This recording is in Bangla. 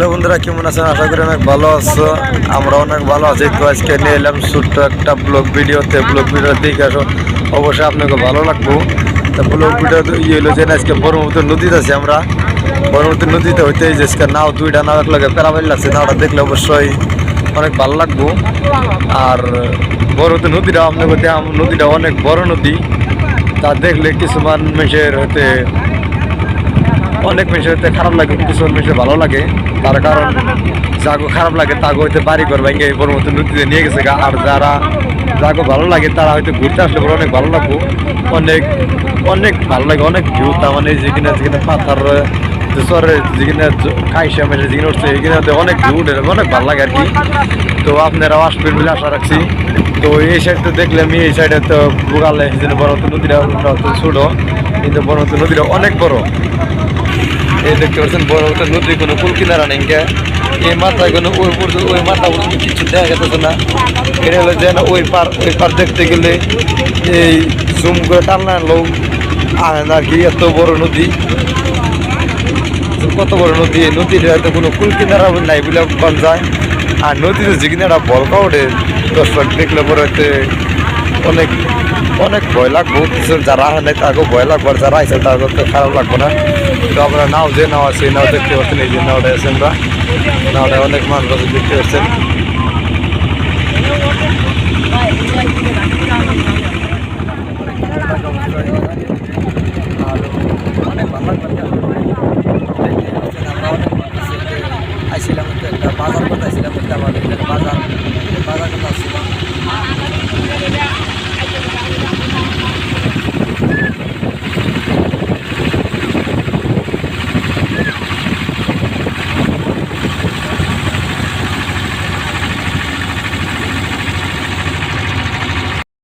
হ্যালো বন্ধুরা, কেমন আছেন? আশা করি অনেক ভালো আছো। আমরা অনেক ভালো আছি। তো আজকে নিয়ে এলাম ছোট্ট একটা ব্লগ ভিডিও দেখে আসো, অবশ্যই আপনাকে ভালো লাগবো। তো ব্লগ ভিডিও ইয়ে হলো যে আজকে ব্রহ্মপুত্র নদীতে আছি আমরা। ব্রহ্মপুত্র নদীতে হইতে যে আজকে নাও দুইটা নাও এক লগে পেরাবাইল লাগছে। নাওটা দেখলে অবশ্যই অনেক ভালো লাগবো। আর ব্রহ্মপুত্র নদীটা আপনাকে নদীটা অনেক বড় নদী। তা দেখলে কিছুমান মেশের হতে অনেক মেশের হতে খারাপ লাগে, কিছু মেশের ভালো লাগে। তার কারণ যাগো খারাপ লাগে তাগো হইতে বাড়ি ঘর ভেঙে ব্রহ্মপুত্র নদীতে নিয়ে গেছে গা। আর যাগো ভালো লাগে তারা হয়তো ঘুরতে আসলে পরে অনেক ভালো লাগবো। অনেক অনেক ভালো লাগে, অনেক ভিউ। তার মানে যেখানে যেখানে পাথার চরে যেখানে কাইসা মেশে যেখানে উঠছে এখানে অনেক ভিউ উঠে অনেক ভালো লাগে আর কি। তো আপনারাও আসবেন বলে আশা রাখছি। তো এই সাইডটা দেখলে আমি এই সাইডে তো বুগালে ব্রহ্মপুত্র নদীটা ছোট, কিন্তু ব্রহ্মপুত্র নদীটা অনেক বড়। এই দেখতে পাচ্ছেন ব্রহ্মপুত্র নদী কোনো কুল কিনারা নেই। এই মাথায় কোনো ওই মাথা পর্যন্ত কিছু দেখা যেতেছে না। এটা হলো যে না ওই পার দেখতে গেলে এই জুম করে টানলে আনলেও আনে না আর কি। এত বড় নদী, কত বড় নদী। নদীর হয়তো কোনো কুল কিনারা নাই বলে বলা যায়। আর নদীতে যে কিনারা বলকা ওঠে দর্শক দেখলে পরে হচ্ছে অনেক অনেক ভয় লাগবো। কিছু যারা আসে নাই তাকেও ভয় লাগবো, আর যারা আসে তাদের তো খারাপ লাগবো না। তো আমরা নাও যে নাও আছে নাও দেখতে পাচ্ছেন, এই যে নাওটা আছে আমরা নাওটা অনেক মানুষ আছে দেখতে পাচ্ছেন। আইছিলাম একটা বাজার